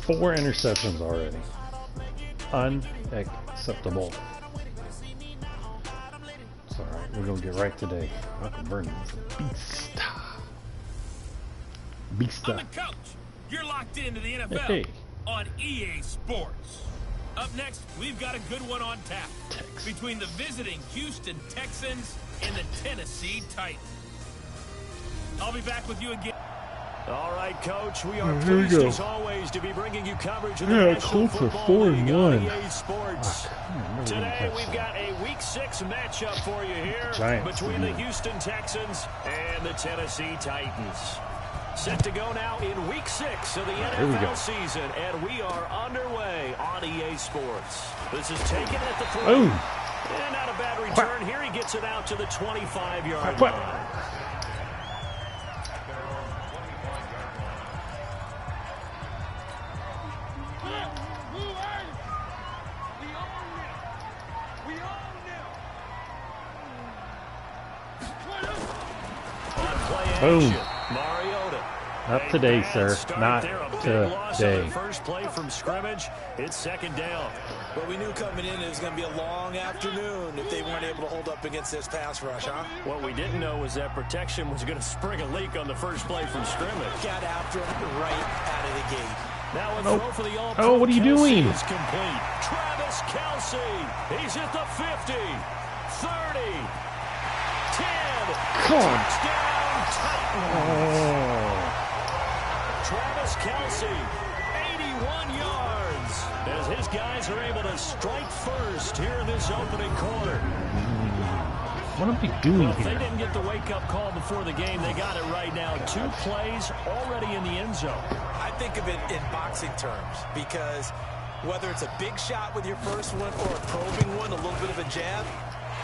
4 interceptions already. Unacceptable. It's alright, we're gonna get right today. Michael Vernon is a beast. Beast. I'm the coach. You're locked into the NFL Hey. on EA Sports. Up next, we've got a good one on tap between the visiting Houston Texans and the Tennessee Titans. I'll be back with you again. All right, Coach, we are pleased as always to be bringing you coverage of the National Colts are Football League on 4-1. EA Sports. Today, we've got a Week 6 matchup for you here between the Houston Texans and the Tennessee Titans. Set to go now in Week 6 of the NFL season, and we are underway on EA Sports. This is taken at the 3. And not a bad return. Here he gets it out to the 25-yard line. Boom. Not today, sir. Not today. First play from scrimmage. It's second down. But we knew coming in it was going to be a long afternoon if they weren't able to hold up against this pass rush, huh? What we didn't know was that protection was going to spring a leak on the first play from scrimmage. Got after him right out of the gate. Now a throw for the all-pro. Oh, what are you doing? Is complete. Travis Kelce. He's at the 50, 30, 10. Touchdown Titans. Travis Kelce, 81 yards, as his guys are able to strike first here in this opening quarter. What are we doing If here? they didn't get the wake-up call before the game, they got it right now. 2 plays already in the end zone. I think of it in boxing terms because whether it's a big shot with your first one or a probing one, a little bit of a jab,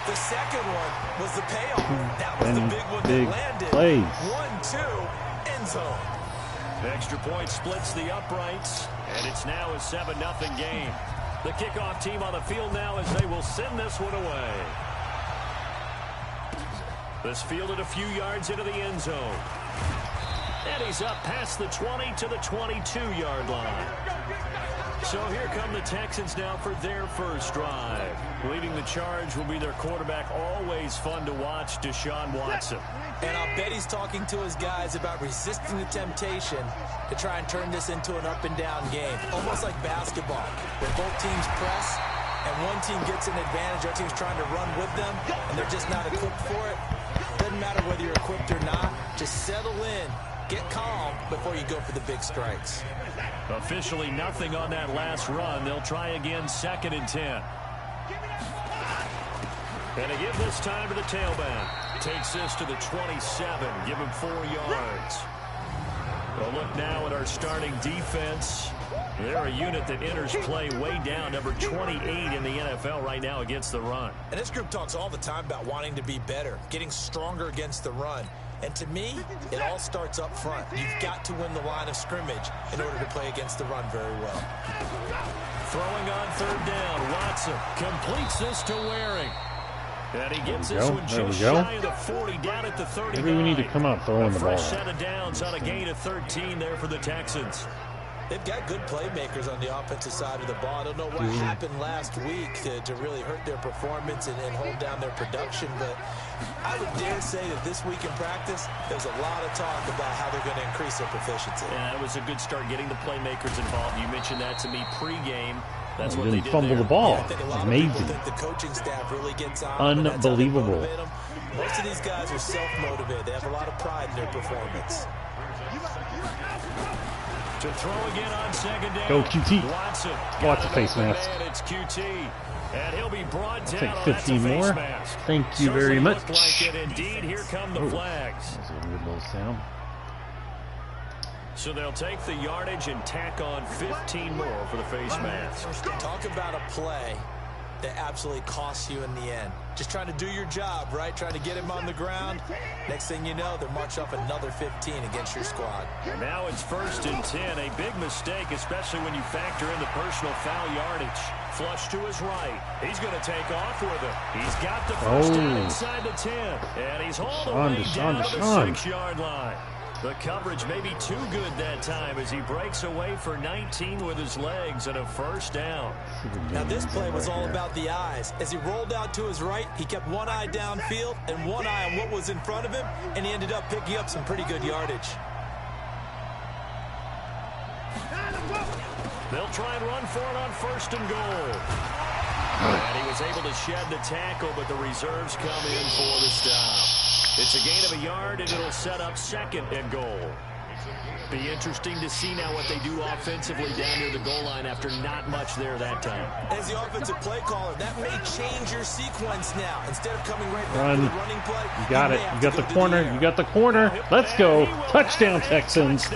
the second one was the payoff. That was the big one that landed. 1-2, end zone. Extra point splits the uprights, and it's now a 7-0 game. The kickoff team on the field now as they will send this one away. This fielded a few yards into the end zone. And he's up past the 20 to the 22-yard line. So here come the Texans now for their first drive. Leading the charge will be their quarterback, always fun to watch, Deshaun Watson. And I'll bet he's talking to his guys about resisting the temptation to try and turn this into an up-and-down game. Almost like basketball, where both teams press, and one team gets an advantage, our team's trying to run with them, and they're just not equipped for it. Doesn't matter whether you're equipped or not. Just settle in, get calm before you go for the big strikes. Officially nothing on that last run. They'll try again, 2nd and 10. And they give this time to the tailback. Takes this to the 27. Give him 4 yards. Well, look now at our starting defense. They're a unit that enters play way down, number 28 in the NFL right now against the run. And this group talks all the time about wanting to be better, getting stronger against the run. And to me, it all starts up front. You've got to win the line of scrimmage in order to play against the run very well. Throwing on 3rd down, Watson completes this to Waring. And he gets this one just shy of the 40, down at the 39. Maybe we need to come out throwing the ball. Fresh set of downs on a gain of 13 there for the Texans. They've got good playmakers on the offensive side of the ball. I don't know what happened last week to really hurt their performance and hold down their production, but I would dare say that this week in practice, there's a lot of talk about how they're going to increase their proficiency. Yeah, it was a good start getting the playmakers involved. You mentioned that to me pregame. That's what didn't they did fumble there. the ball. Yeah, I think a lot Amazing. of people think the coaching staff really gets on. Unbelievable. Most of these guys are self-motivated. They have a lot of pride in their performance. To throw again on 2nd down. Go QT. Watson. Watch the face mask. It's QT. And he'll be brought down. Take 15 more. Thank you very much. Looked like it indeed. Here come the flags. That's a weird little sound. So they'll take the yardage and tack on 15 more for the face mask. Talk about a play that absolutely costs you in the end. Just trying to do your job, right? Trying to get him on the ground. Next thing you know, they're marching off another 15 against your squad. Now it's 1st and 10. A big mistake, especially when you factor in the personal foul yardage. Flush to his right. He's going to take off with it. He's got the first down inside the 10. And he's all the way down to the 6-yard line. The coverage may be too good that time as he breaks away for 19 with his legs and a first down. Now this play was all about the eyes. As he rolled out to his right, he kept one eye downfield and one eye on what was in front of him, and he ended up picking up some pretty good yardage. They'll try and run for it on 1st and goal. And he was able to shed the tackle, but the reserves come in for the stop. It's a gain of a yard, and it'll set up 2nd and goal. Be interesting to see now what they do offensively down near the goal line after not much there that time. As the offensive play caller, that may change your sequence now. Instead of coming right back to the running play, you got it. You got the corner. You got the corner. Let's go. Touchdown, Texans.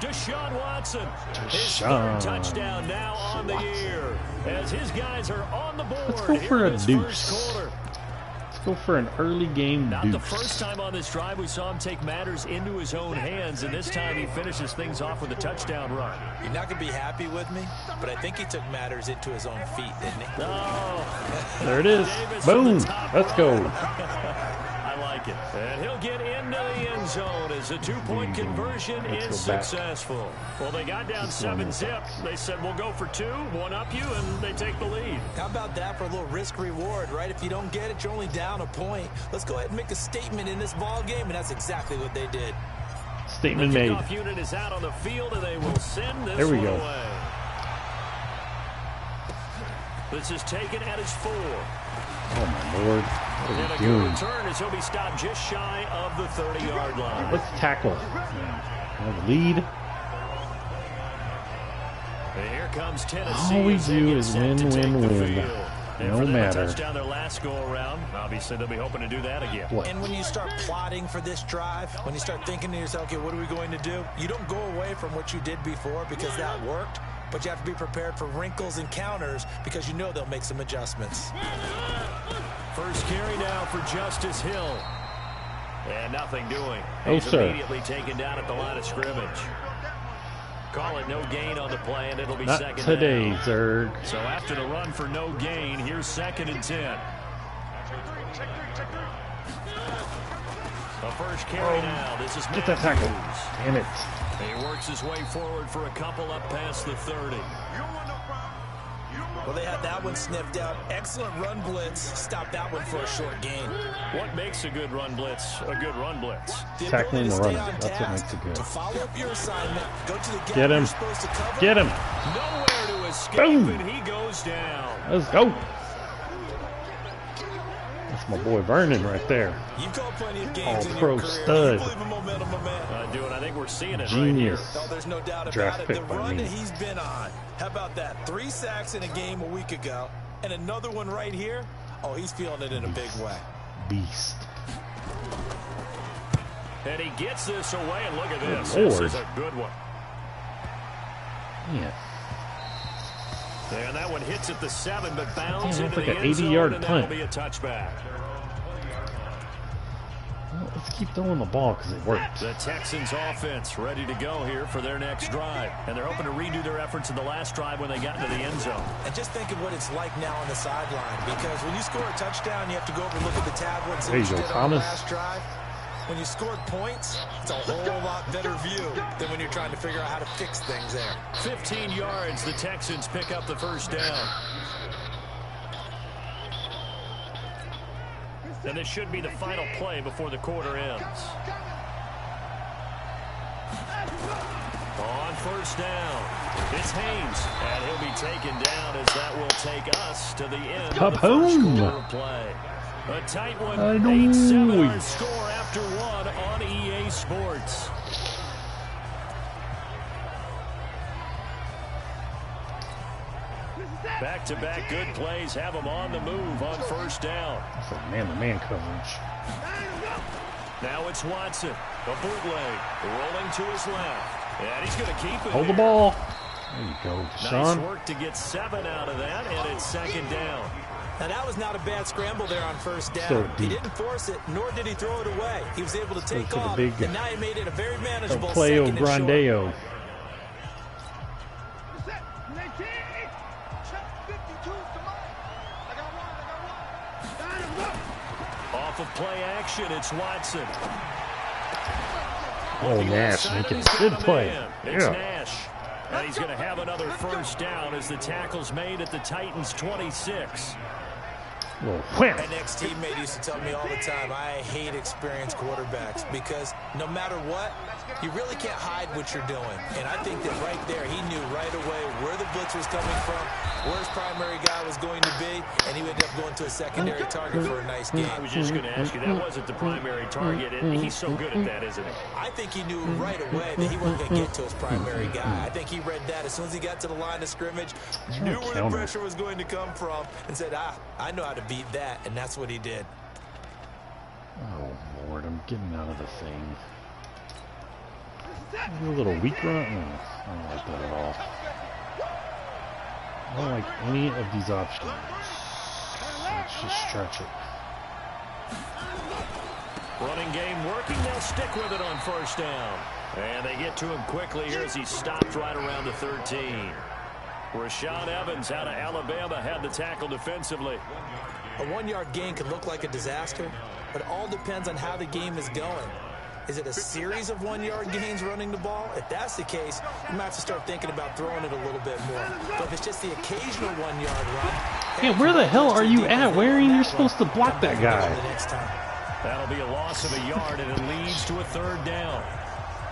Deshaun Watson, his 3rd touchdown now on the year. As his guys are on the board. Let's go for a deuce. Let's go for an early game Not deuce. the first time on this drive we saw him take matters into his own hands, and this time he finishes things off with a touchdown run. You're not going to be happy with me, but I think he took matters into his own feet, didn't he? Oh. There it is. Boom. Let's go. I like it. And he'll get into the end zone as a 2-point conversion is successful. Well, they got down 7-zip. They said, we'll go for 2, one up you, and they take the lead. How about that for a little risk-reward, right? If you don't get it, you're only down a point. Let's go ahead and make a statement in this ball game, and that's exactly what they did. Statement made. The kickoff unit is out on the field, and they will send this there we one go. away. This is taken at his 4. Oh, my Lord. What And are a we good doing? return as he'll be stopped just shy of the 30-yard line. Let's tackle. Have a lead. And here comes Tennessee. All we do is win, win, win. No matter. Touchdown their last go around. Obviously, they'll be hoping to do that again. What? And when you start plotting for this drive, when you start thinking to yourself, okay, what are we going to do? You don't go away from what you did before because that worked, but you have to be prepared for wrinkles and counters because you know they'll make some adjustments. First carry now for Justice Hill. And nothing doing. Oh, He's sir. immediately taken down at the line of scrimmage. Call it no gain on the play, and it'll be Not 2nd today, down. Zerg. So after the run for no gain, here's 2nd and 10. The first carry now. This is Get that tackle. Matthews. Damn it. He works his way forward for a couple up past the 30. Well, they had that one sniffed out. Excellent run blitz. Stop that one for a short gain. What makes a good run blitz a good run blitz? The Tackling ability the to stay runner. on That's what task, makes it good. to follow up your assignment, go to the gap Get him. you're supposed to cover. Get him. Nowhere to escape, Boom. and he goes down. Let's go. That's my boy Vernon right there. You've called plenty of games in All-pro your career. stud. You believe in momentum, my man. Dude, I think we're seeing it Genius. right here. No, there's no doubt Draft about it. The pick by run me. that he's been on. How about that? 3 sacks in a game a week ago, and another one right here. Oh, he's feeling it in a big way. Beast. And he gets this away, and look at this. Good This Lord. is a good one. Yeah. And that one hits at the 7, but bounds Damn, into that's like the an end zone, 80-yard and that'll punt. be a touchback. Well, let's keep throwing the ball because it works. The Texans offense ready to go here for their next drive. And they're hoping to redo their efforts in the last drive when they got into the end zone. And just think of what it's like now on the sideline, because when you score a touchdown, you have to go over and look at the tablet and see There what you you go, did on the Thomas. last drive. When you scored points, it's a whole lot better view than when you're trying to figure out how to fix things there. 15 yards, the Texans pick up the first down. And this should be the final play before the quarter ends. On first down, it's Haynes, and he'll be taken down as that will take us to the end of the first quarter of play. A tight one, 8-7 our score after 1 on EA Sports. Back-to-back good plays have them on the move on first down. That's a man-to-man coverage. Now it's Watson, a bootleg, rolling to his left. And he's going to keep it. Hold the here. ball. There you go, Nice Deshaun. work to get 7 out of that, and it's second down. Now, that was not a bad scramble there on first down. So He deep. didn't force it, nor did he throw it away. He was able to take for the off, big and now he made it a very manageable Playo second and short. Grandeo. Off of play action, it's Watson. Oh, Nash making a good play. It's Nash. And he's going to have another first down as the tackle's made at the Titans' 26. Wham. An ex-teammate used to tell me all the time, I hate experienced quarterbacks because no matter what, you really can't hide what you're doing. And I think that right there, he knew right away where the blitz was coming from, where his primary guy was going to be, and he ended up going to a secondary target for a nice game. I was just going to ask you, that wasn't the primary target, and he's so good at that, isn't he? I think he knew right away that he wasn't going to get to his primary guy. I think he read that as soon as he got to the line of scrimmage, knew where the pressure was going to come from, and said, I know how to beat that, and that's what he did. Oh, Lord, I'm getting out of the thing. A little weak run? No, I don't like that at all. I don't like any of these options. Let's just stretch it. Running game working. They'll stick with it on first down. And they get to him quickly here as he stopped right around the 13. Rashaan Evans out of Alabama had the tackle defensively. A 1-yard gain could look like a disaster, but it all depends on how the game is going. Is it a series of 1-yard gains running the ball? If that's the case, you might have to start thinking about throwing it a little bit more. But if it's just the occasional 1-yard run... Hey, where the hell are you at? Where are you supposed to block that guy? That'll be a loss of a yard, and it leads to a third down.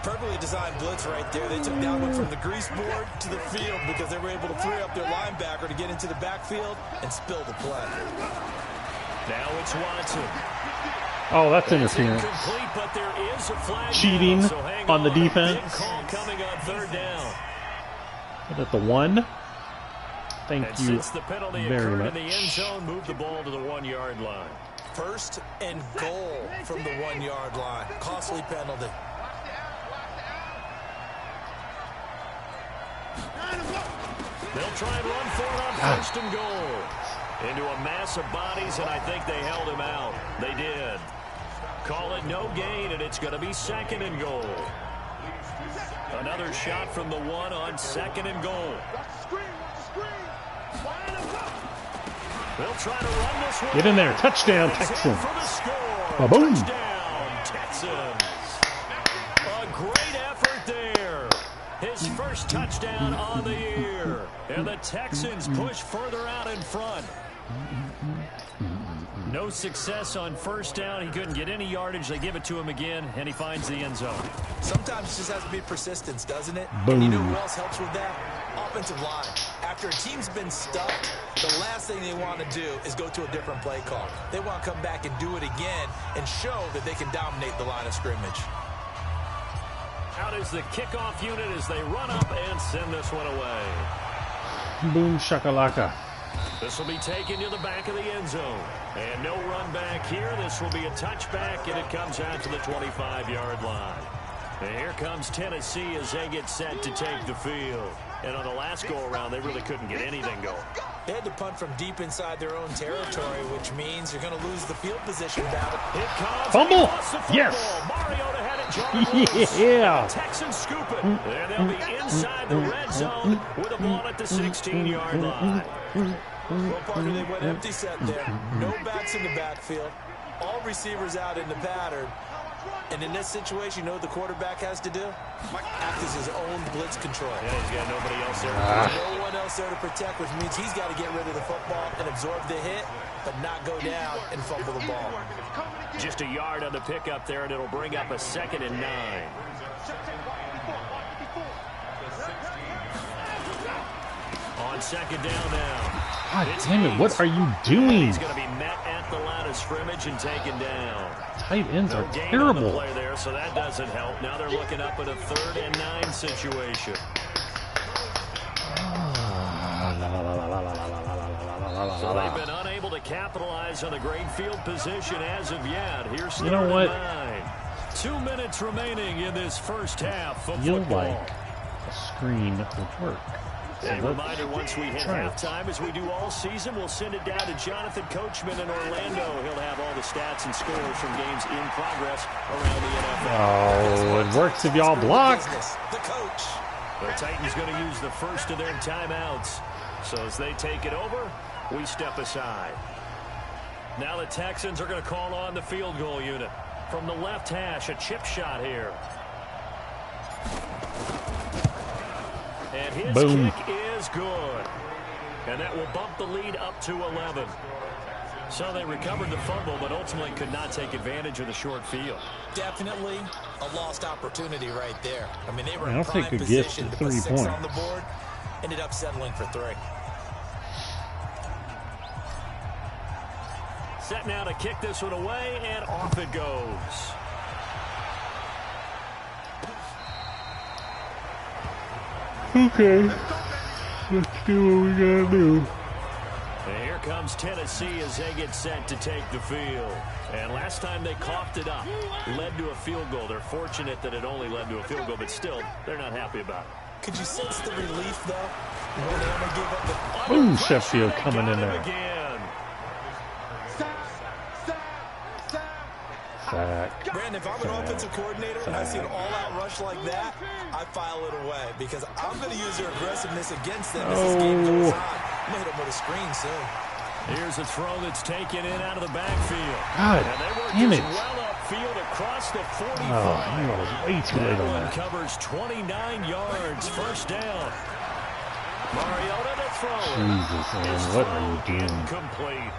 Perfectly designed blitz right there. They took that one from the grease board to the field because they were able to free up their linebacker to get into the backfield and spill the play. Now it's Watson. Oh, that's interference. But there is a flag cheating so on the defense. Big call coming on third down. At the 1. Thank and you since the penalty very much. In the end zone, move the ball to the 1-yard line. First and goal from the 1-yard line. Costly penalty. They'll try and run for it on first and goal. Into a mass of bodies, and I think they held him out. They did. Call it no gain, and it's going to be second and goal. Another shot from the 1 on second and goal. They'll try to run this one. Get in there. Touchdown, Texans. Boom. Touchdown, Texans. A great effort there. His first touchdown on the year. And the Texans push further out in front. No success on first down. He couldn't get any yardage. They give it to him again, and he finds the end zone. Sometimes it just has to be persistence, doesn't it? Boom. And you know who else helps with that? Offensive line. After a team's been stuck, the last thing they want to do is go to a different play call. They want to come back and do it again and show that they can dominate the line of scrimmage. Out is the kickoff unit as they run up and send this one away. Boom shakalaka. This will be taken to the back of the end zone. And no run back here. This will be a touchback, and it comes out to the 25-yard line. And here comes Tennessee as they get set to take the field. And on the last go-around, they really couldn't get anything going. They had to punt from deep inside their own territory, which means you're going to lose the field position battle. It comes. Fumble. Yes. Mariota had it. Yeah. Texans scoop it. And they'll be inside the red zone with a ball at the 16-yard line. Well, Parker, they went empty set there. No backs in the backfield. All receivers out in the pattern. And in this situation, you know what the quarterback has to do? Act as his own blitz control. Yeah, he's got nobody else there. There's no one else there to protect, which means he's got to get rid of the football and absorb the hit, but not go down and fumble the ball. Just a yard on the pickup there, and it'll bring up a 2nd and 9. On second down now. God damn it, what are you doing? He's going to be met at the line of scrimmage and taken down. Tight ends are No terrible. play there, so that doesn't help. Now they're looking up at a 3rd and 9 situation. So they've been unable to capitalize on the great field position as of yet. Here's you know what? 9. 2 minutes remaining in this first half of Feel football. like a screen would work. A reminder, once we hit halftime, as we do all season, we'll send it down to Jonathan Coachman in Orlando. He'll have all the stats and scores from games in progress around the NFL. Oh, it works if y'all block. The coach. The Titans going to use the first of their timeouts. So as they take it over, we step aside. Now the Texans are going to call on the field goal unit. From the left hash, a chip shot here. And his Boom. kick is good. And that will bump the lead up to 11. So they recovered the fumble, but ultimately could not take advantage of the short field. Definitely a lost opportunity right there. I mean, they were I'll in prime take a gift position for to put 3 6 on points. the board. Ended up settling for 3. Set now to kick this one away, and off it goes. Okay. Let's do what we gotta do. And here comes Tennessee as they get set to take the field. And last time they coughed it up, led to a field goal. They're fortunate that it only led to a field goal, but still, they're not happy about it. Could you sense the relief, though? When they only give up the... Ooh, Sheffield coming in there. Again. Sack. Brandon, if I'm an offensive coordinator and I see an all-out rush like that, I file it away because I'm going to use their aggressiveness against them as this game goes on. I'm going to hit them with a screen soon. Here's a throw that's taken in out of the backfield. God and they work damn this it. well upfield across the 45. Oh, I was way too late on One that. covers 29 yards. First down. Mariota to throw it. Jesus, man, what are you doing? Incomplete.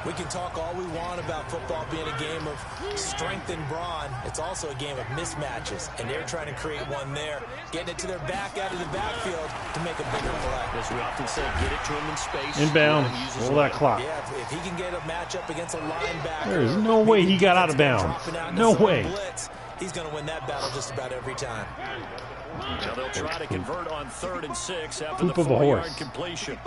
We can talk all we want about football being a game of strength and brawn. It's also a game of mismatches, and they're trying to create one there, getting it to their back out of the backfield to make a bigger play. As we often say, get it to him in space. Inbound. Roll that clock. Yeah, if he can get a matchup against a linebacker. There is no way he got out of bounds. No way. Blitz, he's going to win that battle just about every time. Now they'll try to convert on 3rd and 6 after Poop the of a 4-yard horse. completion.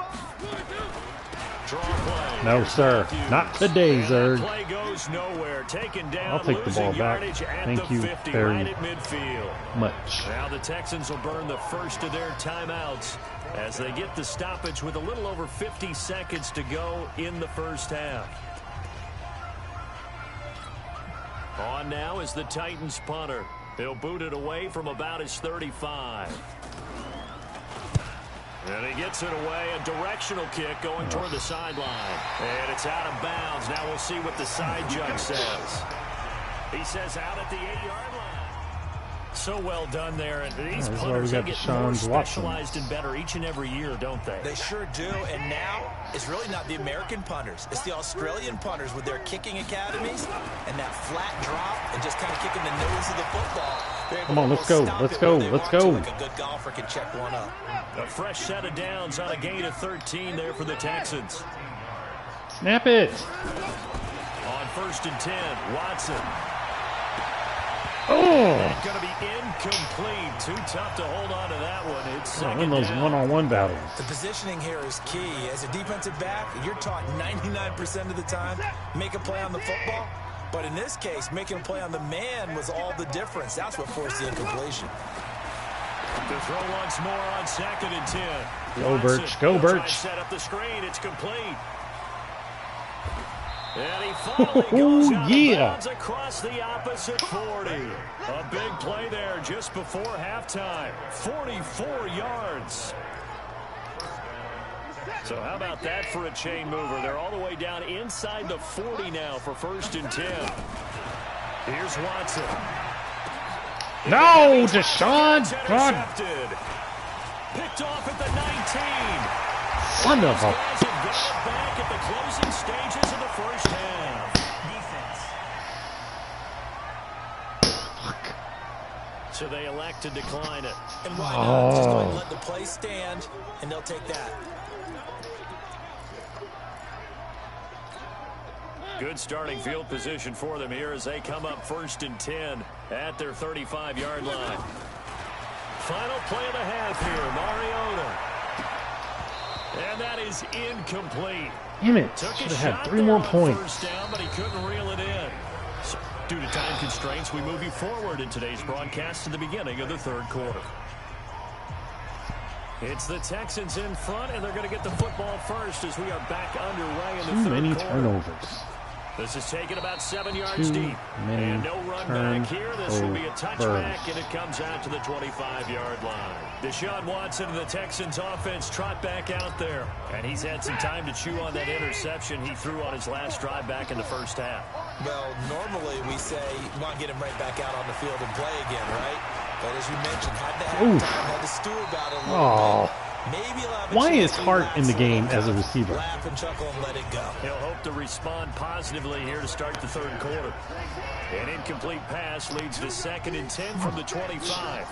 Draw play. No, sir. Not today, sir. Play goes nowhere. Taken down. I'll take the ball back. Thank you 50, very right at midfield. much. Now the Texans will burn the first of their timeouts as they get the stoppage with a little over 50 seconds to go in the first half. On now is the Titans punter. He'll boot it away from about his 35. And he gets it away, a directional kick going toward the sideline. And it's out of bounds. Now we'll see what the side judge says. He says out at the 8-yard line. So well done there. And these punters get more specialized and better each and every year, don't they? They sure do. And now it's really not the American punters. It's the Australian punters with their kicking academies and that flat drop and just kind of kicking the nose of the football. Come on, let's go. Let's go. Let's go. Like a good golfer can check one up. A fresh set of downs on a gain of 13 there for the Texans. Snap it. On 1st and 10, Watson. Oh. Going to be incomplete. Too tough to hold on to that one. It's second Win those down. one-on-one battles. The positioning here is key. As a defensive back, you're taught 99% of the time, make a play on the football. But in this case, making a play on the man was all the difference. That's what forced the incompletion. To throw once more on 2nd and 10. Go, Watson Birch. Go, will try to Birch. Set up the screen. It's complete. And he finally goes out of bounds across the opposite 40. A big play there just before halftime. 44 yards. So how about that for a chain mover? They're all the way down inside the 40 now for 1st and 10. Here's Watson. No, Deshaun. God. Picked off at the 19. Son of Guys a... have got it back at the closing stages of the first half. Defense. So they elect to decline it. And why not? Just go ahead and let the play stand, and they'll take that. Good starting field position for them here as they come up 1st and 10 at their 35-yard line. Final play of the half here, Mariota. And that is incomplete. Damn it. Took Should a have had shot 3 more there on points. first down, but he couldn't reel it in. So, due to time constraints, we move you forward in today's broadcast to the beginning of the 3rd quarter. It's the Texans in front, and they're going to get the football first as we are back underway in the 3rd quarter. Too many turnovers. This is taken about 7 yards deep. And no run back here. This will be a touchback, and it comes out to the 25-yard line. Deshaun Watson and the Texans offense trot back out there. And he's had some time to chew on that interception he threw on his last drive back in the first half. Well, normally we say you want to get him right back out on the field and play again, right? But as you mentioned, had to stew about it a little bit. Maybe why is Hart in the game as a receiver? Laugh and chuckle and let it go. He'll hope to respond positively here to start the third quarter. An incomplete pass leads to 2nd and 10 from the 25.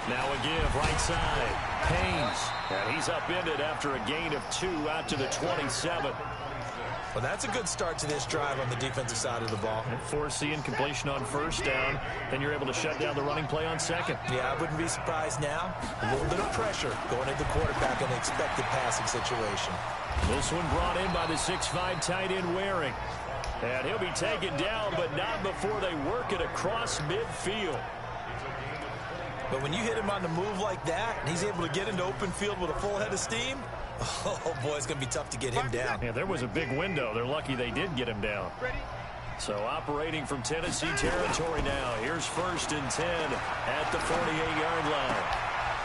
Now a give right side. Haynes. And he's upended after a gain of 2 out to the 27. Well, that's a good start to this drive on the defensive side of the ball. And force the incompletion on 1st down. Then you're able to shut down the running play on 2nd. Yeah, I wouldn't be surprised now. A little bit of pressure going into the quarterback in the expected passing situation. This one brought in by the 6'5" tight end Waring. And he'll be taken down, but not before they work it across midfield. But when you hit him on the move like that, and he's able to get into open field with a full head of steam, oh, boy, it's going to be tough to get him down. Yeah, there was a big window. They're lucky they did get him down. So operating from Tennessee territory now. Here's 1st and 10 at the 48-yard line.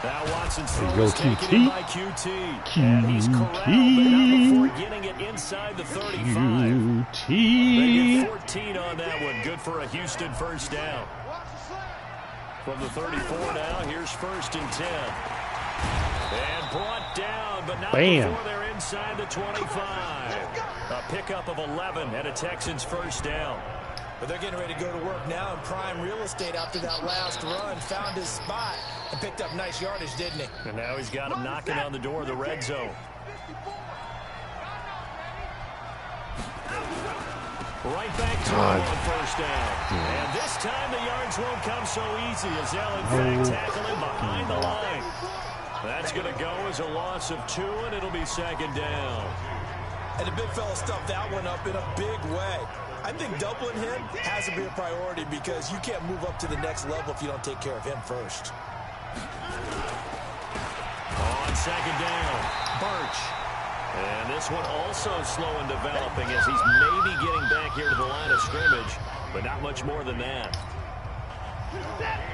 Now Watson's throw is taken in by QT. And he's corralled, but not before getting it inside the 35. They get 14 on that one. Good for a Houston 1st down. From the 34 now, here's 1st and 10. And brought down, but not before they're inside the 25. A pickup of 11 and a Texans 1st down. But they're getting ready to go to work now in prime real estate after that last run. Found his spot and picked up nice yardage, didn't he? And now he's got him knocking on the door of the red zone. Right back to him on 1st down. And this time the yards won't come so easy as they'll in fact tackle him behind the line. That's going to go as a loss of 2, and it'll be 2nd down. And the big fella stuffed that one up in a big way. I think doubling him has to be a priority because you can't move up to the next level if you don't take care of him first. On 2nd down, Birch. And this one also slow in developing as he's maybe getting back here to the line of scrimmage, but not much more than that.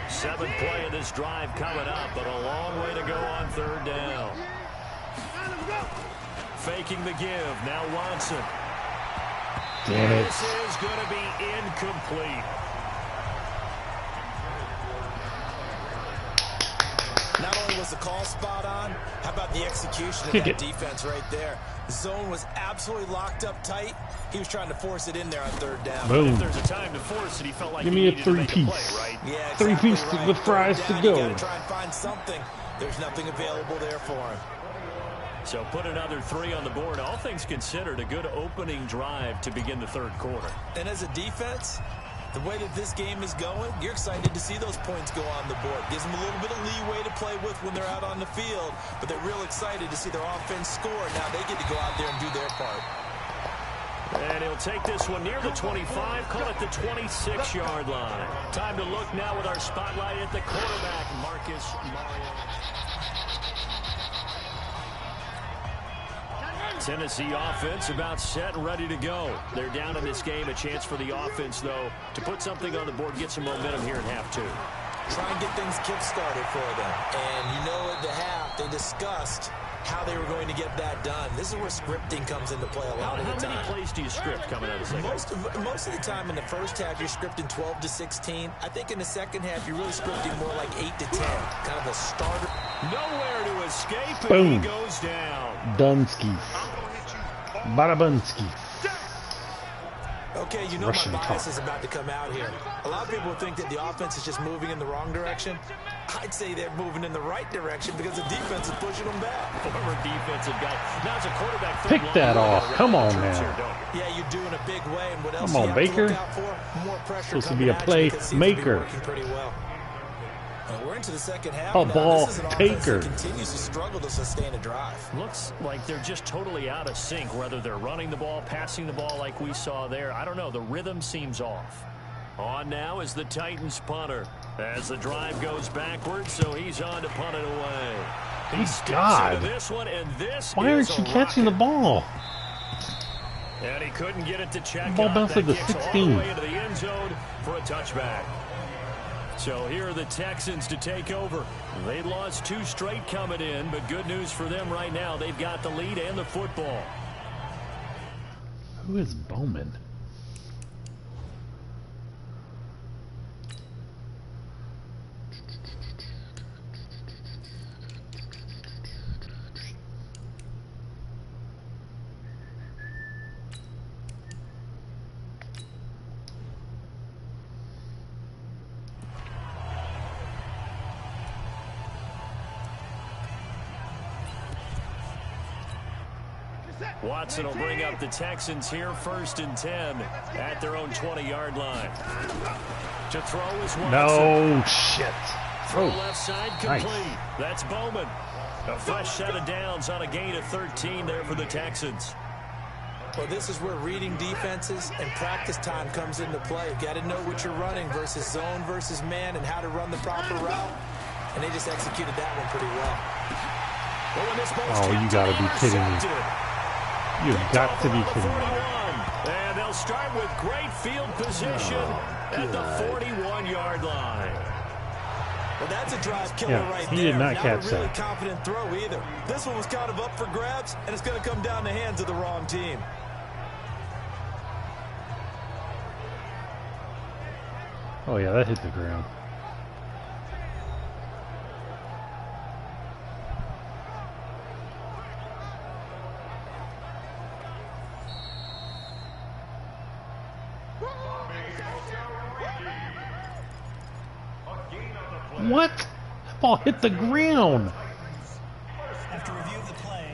7th play of this drive coming up, but a long way to go on 3rd down. Faking the give, now Watson. Damn it. This is going to be incomplete. Not only was the call spot on, how about the execution of that defense right there? The zone was absolutely locked up tight. He was trying to force it in there on 3rd down. Boom. If there's a time to force it, he felt like give he me a needed to make a 3-piece. play, right? Yeah, exactly 3-piece right. with fries to go. You gotta try and find something. There's nothing available there for him. So put another 3 on the board. All things considered, a good opening drive to begin the 3rd quarter. And as a defense, the way that this game is going, you're excited to see those points go on the board. Gives them a little bit of leeway to play with when they're out on the field, but they're real excited to see their offense score. Now they get to go out there and do their part. And he'll take this one near the 25, call it the 26-yard line. Time to look now with our spotlight at the quarterback, Marcus Mariota. Tennessee offense about set and ready to go. They're down in this game. A chance for the offense, though, to put something on the board, get some momentum here in half 2. Try and get things kick-started for them. And you know at the half, they discussed how they were going to get that done. This is where scripting comes into play a lot of the time. How many plays do you script coming out of the second? Most of the time in the first half, you're scripting 12 to 16. I think in the second half, you're really scripting more like 8 to 10. Kind of a starter. Nowhere to escape, Boom. and he goes down. Dunsky. Barabunsky. Okay, you know Russian my bias talk. is about to come out here. A lot of people think that the offense is just moving in the wrong direction. I'd say they're moving in the right direction because the defense is pushing them back. Former defensive guy. Now it's a quarterback. Pick that off. Come on now. Yeah, you do in a big way. And what else Come on, you have Baker. to look out for? More pressure Supposed to coming be a at you play because it seems to be maker. working pretty well. We're into the second half. A now. ball This is an taker. offense that continues to struggle to sustain a drive. Looks like they're just totally out of sync, whether they're running the ball, passing the ball like we saw there. I don't know. The rhythm seems off. On now is the Titans punter as the drive goes backwards, so he's on to punt it away. He steps God. into this one, and this Why aren't is you a catching the rocket. ball? And he couldn't get it to check Ball out. bounced That like the kicks all 16. the way into the end zone for a touchback. So here are the Texans to take over. They lost 2 straight coming in, but good news for them right now. They've got the lead and the football. Who is Bowman? Watson will bring up the Texans here 1st and 10 at their own 20-yard line. To throw is Watson. No, shit. Throw left side complete. Nice. That's Bowman. A fresh set of downs on a gain of 13 there for the Texans. Well, this is where reading defenses and practice time comes into play. You got to know what you're running versus zone versus man and how to run the proper route. And they just executed that one pretty well. Oh, you got to be kidding me. You've got to be kidding me. And they'll start with great field position at the 41-yard line. Well, that's a drive killer right there. He did not catch a really that. confident throw either. This one was kind of up for grabs, and it's going to come down the hands of the wrong team. Oh, yeah, that hit the ground. What? That ball hit the ground. After review of the play,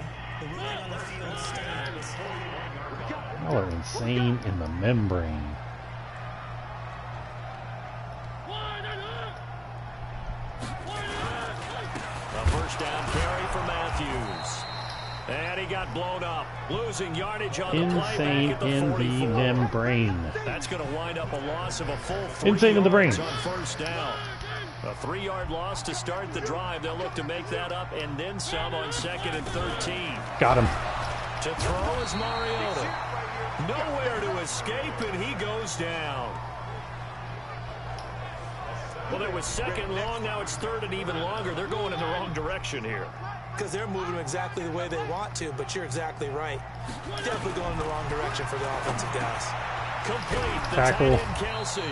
the ruling on the field stands. Y'all are insane in the membrane. A first down carry for Matthews. And he got blown up. Losing yardage on the play Insane back at the in 44. the membrane. That's going to wind up a loss of a full 3 Insane in the brain. yards on first down. A 3-yard loss to start the drive. They'll look to make that up and then some on 2nd and 13. Got him. To throw is Mariota. Nowhere to escape, and he goes down. Well, it was 2nd long. Now it's 3rd and even longer. They're going in the wrong direction here. Because they're moving exactly the way they want to, but you're exactly right. Definitely going in the wrong direction for the offensive guys. Complete. The Tackle. tight end, Kelsey.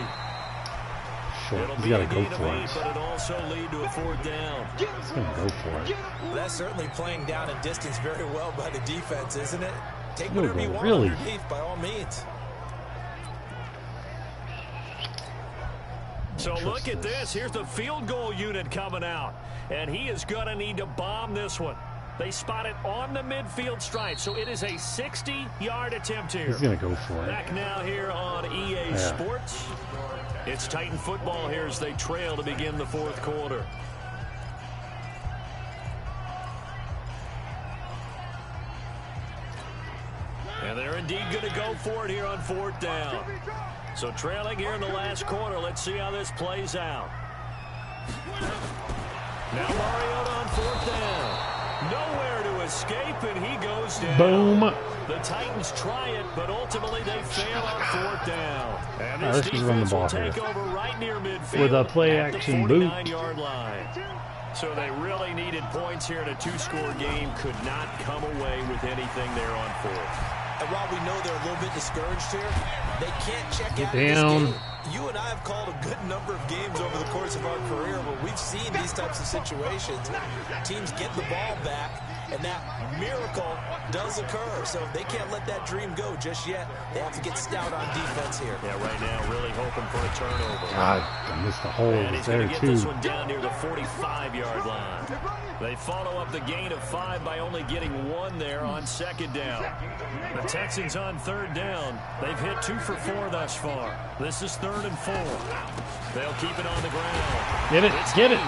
Short. He's got to go for it. But it also lead to a 4th down. He's going to go for it. Well, that's certainly playing down in distance very well by the defense, isn't it? Take whatever you want Really? underneath, by all means. So look at this. Here's the field goal unit coming out. And he is going to need to bomb this one. They spot it on the midfield stripe. So it is a 60-yard attempt here. He's going to go for it. Back now here on EA Sports. It's Titan football here as they trail to begin the 4th quarter. And they're indeed going to go for it here on 4th down. So trailing here in the last quarter. Let's see how this plays out. Now Mariota on 4th down. Nowhere to escape, and he goes down. Boom. The Titans try it, but ultimately they fail on 4th down. And this Let's just run the defense ball will here. take over right near midfield With a play-action boot. 49-yard line. So they really needed points here in a 2-score game. Could not come away with anything there on 4th. And while we know they're a little bit discouraged here, they can't check Get out down. of this game. You and I have called a good number of games over the course of our career where we've seen these types of situations. Teams get the ball back, and that miracle does occur. So they can't let that dream go just yet. They have to get stout on defense here. Yeah, right now really hoping for a turnover. God, I missed the hole And he's there, going to get too. this one down near the 45-yard line. They follow up the gain of 5 by only getting 1 there on 2nd down. The Texans on 3rd down. They've hit 2 for 4 thus far. This is 3rd and 4. They'll keep it on the ground. Get it. Get it.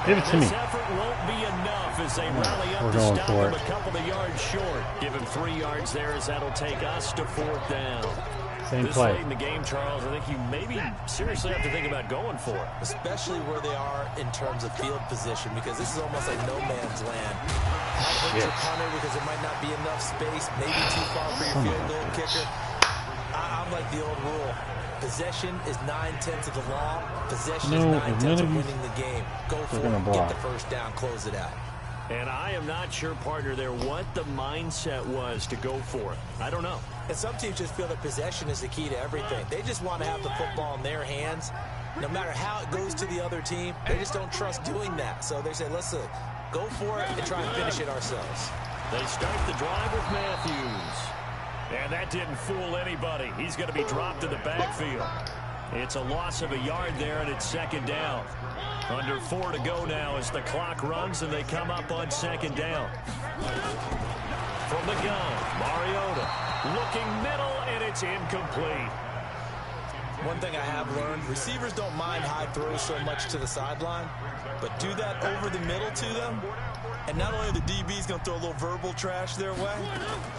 Give it to me. This effort won't be enough as they rally up We're to going stop for him it. a couple of yards short. Give him 3 yards there as that'll take us to 4th down. Same This play. late in the game, Charles, I think you maybe seriously have to think about going for it. Especially where they are in terms of field position, because this is almost like no man's land. Might hurt your punter because there might not be enough space, maybe too far for your field goal kicker. I'm like the old rule. Possession is 9/10 of the law. Possession is 9/10 of winning the game. Go for it. Get the first down. Close it out. And I am not sure, partner, there what the mindset was to go for it. I don't know. And some teams just feel that possession is the key to everything. They just want to have the football in their hands. No matter how it goes to the other team, they just don't trust doing that. So they say, let's go for it and try and finish it ourselves. They start the drive with Matthews. And that didn't fool anybody. He's going to be dropped in the backfield. It's a loss of a yard there, and it's 2nd down. Under 4 to go now as the clock runs, and they come up on 2nd down. from the gun. Mariota looking middle, and it's incomplete. One thing I have learned, receivers don't mind high throws so much to the sideline, but do that over the middle to them, and not only are the DBs going to throw a little verbal trash their way,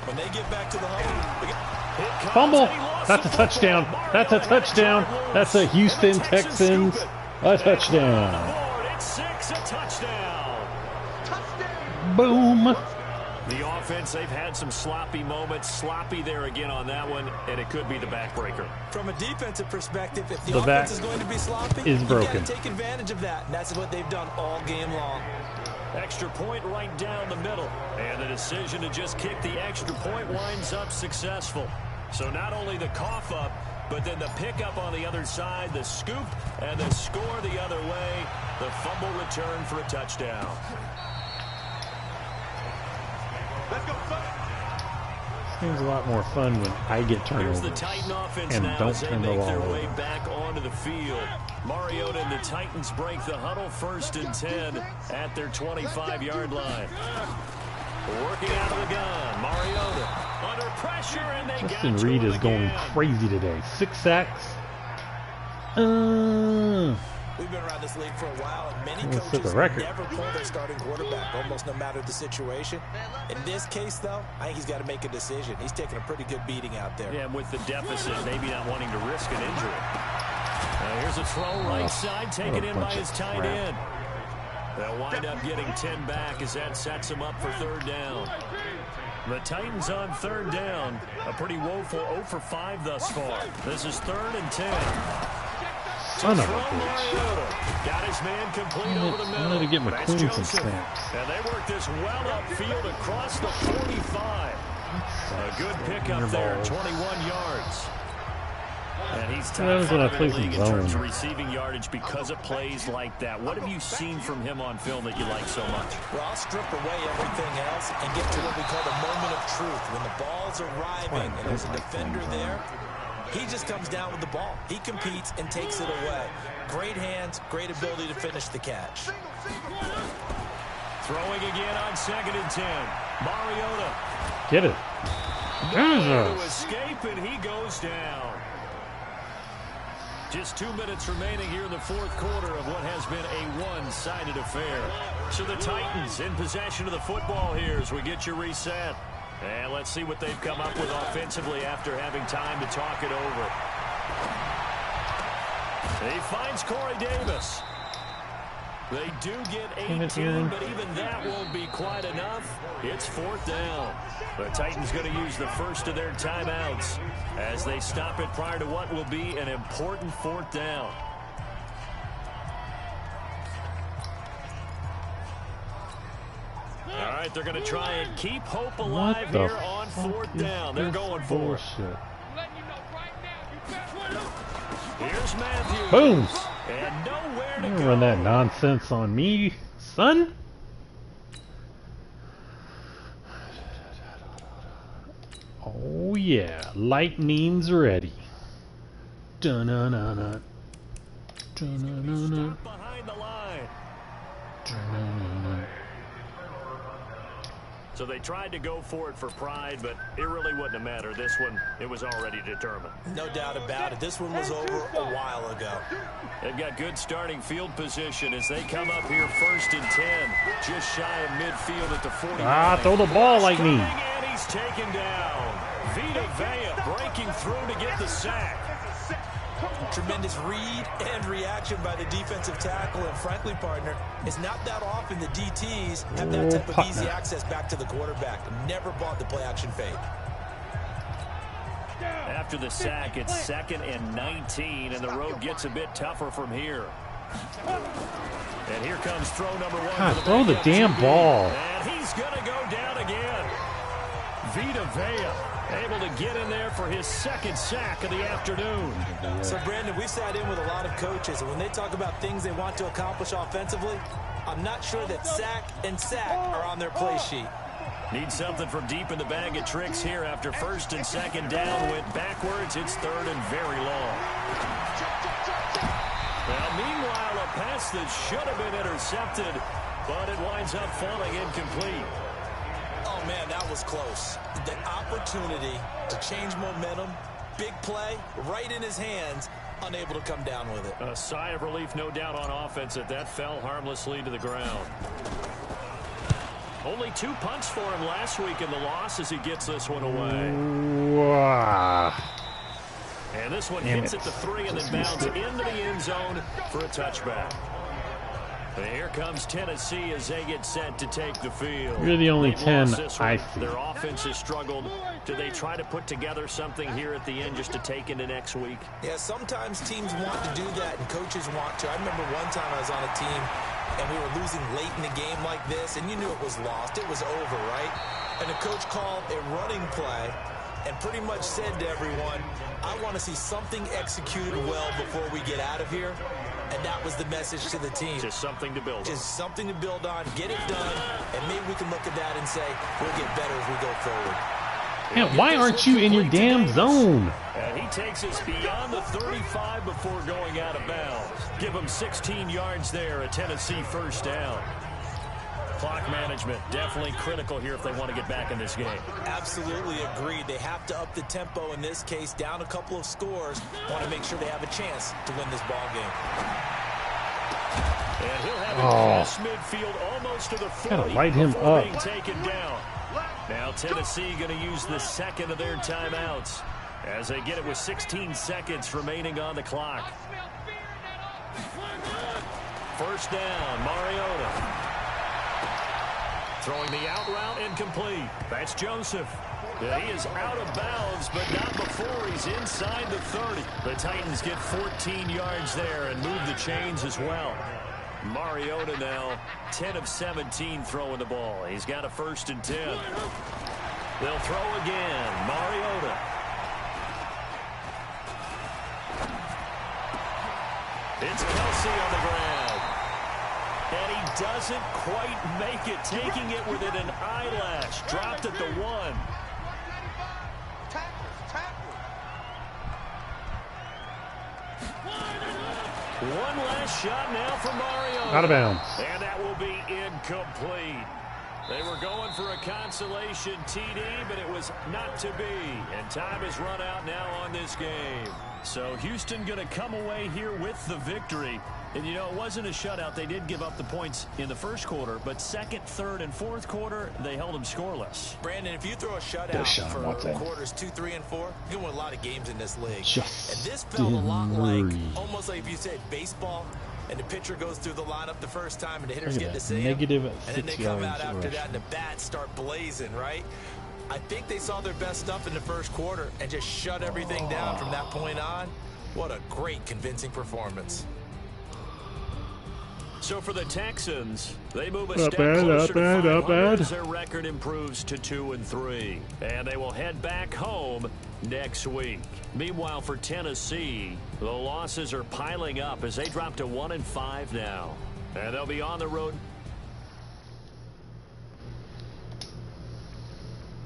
when they get back to the huddle, fumble. That's a touchdown. That's a touchdown. That's a Houston Texans a touchdown. It's 6, a touchdown. Boom. The offense, they've had some sloppy moments. Sloppy there again on that one, and it could be the backbreaker. From a defensive perspective, if the offense is going to be sloppy, is broken. You got to take advantage of that, and that's what they've done all game long. Extra point right down the middle, and the decision to just kick the extra point winds up successful. So not only the cough up, but then the pickup on the other side, the scoop, and the score the other way. The fumble return for a touchdown. Seems a lot more fun when I get turnovers Here's the Titan offense and now don't as they turn the make ball their over. way back onto the field. Mariota and the Titans break the huddle, 1st and 10 at their 25-yard line. Working out of the gun, Mariota under pressure, and they Justin got to Reed him is going again. crazy today. 6 sacks. We've been around this league for a while, and many Let's set coaches the record. never pull their starting quarterback, almost no matter the situation. In this case, though, I think he's got to make a decision. He's taking a pretty good beating out there. Yeah, with the deficit, maybe not wanting to risk an injury. Here's a throw right side, taken in by his tight end. They'll wind up getting 10 back as that sets them up for 3rd down. The Titans on 3rd down. A pretty woeful 0 for 5 thus far. This is 3rd and 10. Son of a bitch. Got his man complete over the middle. I need to get That's McQueen some Joseph. snaps. And they work this well upfield across the 45. A good pickup there, 21 yards. And he's top That was when I 5 in played the some league in terms zone. of receiving yardage because of plays like that. What have you seen from him on film that you like so much? Well, I'll strip away everything else and get to what we call the moment of truth. When the ball's arriving and there's a defender there, he just comes down with the ball. He competes and takes it away. Great hands, great ability to finish the catch. Throwing again on 2nd and 10. Mariota. Get it. To escape, and he goes down. Just 2 minutes remaining here in the 4th quarter of what has been a one-sided affair. So the Titans in possession of the football here as we get you reset. And let's see what they've come up with offensively after having time to talk it over. He finds Corey Davis. They do get 18, but even that won't be quite enough. It's 4th down. The Titans going to use the first of their timeouts as they stop it prior to what will be an important 4th down. All right, they're going to try and keep hope alive here on 4th down. They're going for it. Here's Matthews. Boom. And nowhere to Don't go. run that nonsense on me, son. Oh yeah, lightning's ready. Dun-na-na-na. Dun-na-na-na. Behind the line. Dun-na-na-na. So they tried to go for it for pride, but it really wouldn't have mattered. This one, it was already determined. No doubt about it. This one was over a while ago. They've got good starting field position as they come up here 1st and 10. Just shy of midfield at the 40. Throw the ball like me. And he's taken down. Vita Vea breaking through to get the sack. Tremendous read and reaction by the defensive tackle, and frankly, partner, it's not that often the DTs have that type of easy access back to the quarterback. Never bought the play-action fake. After the sack, it's 2nd and 19, and the road gets a bit tougher from here. And here comes throw number 1. God, throw the damn ball. And he's going to go down again. Vita Vea able to get in there for his 2nd sack of the afternoon. So, Brandon, we sat in with a lot of coaches, and when they talk about things they want to accomplish offensively, I'm not sure that sack and sack are on their play sheet. Need something from deep in the bag of tricks here after 1st and 2nd down. Went backwards. It's 3rd and very long. Well, meanwhile, a pass that should have been intercepted, but it winds up falling incomplete. Oh, Man, that was close. The opportunity to change momentum, big play, right in his hands, unable to come down with it. A sigh of relief, no doubt, on offense that fell harmlessly to the ground. Only 2 punts for him last week in the loss as he gets this one away. Wow. And this one hits at the 3 and then bounds into the end zone for a touchback. And here comes Tennessee as they get set to take the field. You're the only 10 I see. Their offense has struggled. Do they try to put together something here at the end just to take into next week? Yeah, sometimes teams want to do that and coaches want to. I remember one time I was on a team and we were losing late in the game like this, and you knew it was lost. It was over, right? And the coach called a running play and pretty much said to everyone, I want to see something executed well before we get out of here. And that was the message to the team. Just something to build on. Just something to build on, get it done, and maybe we can look at that and say, we'll get better as we go forward. Man, why aren't you in your damn zone? And he takes us beyond the 35 before going out of bounds. Give him 16 yards there, a Tennessee first down. Clock management definitely critical here if they want to get back in this game. Absolutely agreed. They have to up the tempo in this case, down a couple of scores. Want to make sure they have a chance to win this ball game. And he'll have it past midfield almost to the 40. Gotta light him up. Being taken down. Now Tennessee going to use the second of their timeouts as they get it with 16 seconds remaining on the clock. First down, Mariota. Throwing the out route incomplete. That's Joseph. Yeah, he is out of bounds, but not before he's inside the 30. The Titans get 14 yards there and move the chains as well. Mariota now 10 of 17 throwing the ball. He's got a 1st and 10. They'll throw again. Mariota. It's Kelsey on the ground. And he doesn't quite make it, taking it within an eyelash. Dropped at the 1. One last shot now for Mario. Out of bounds. And that will be incomplete. They were going for a consolation TD, but it was not to be. And time has run out now on this game. So Houston going to come away here with the victory. And, you know, it wasn't a shutout. They did give up the points in the first quarter, but second, third, and fourth quarter, they held them scoreless. Brandon, if you throw a shutout for quarters 2, 3, and 4, you can win a lot of games in this league. And this felt a lot like, almost like if you said baseball, and the pitcher goes through the lineup the first time, and the hitters get to see him, and then they come out after that, and the bats start blazing, right? I think they saw their best stuff in the first quarter and just shut everything down from that point on. What a great, convincing performance. So for the Texans, they move a step closer to 500 as their record improves to 2-3. And they will head back home next week. Meanwhile, for Tennessee, the losses are piling up as they drop to 1-5 now. And they'll be on the road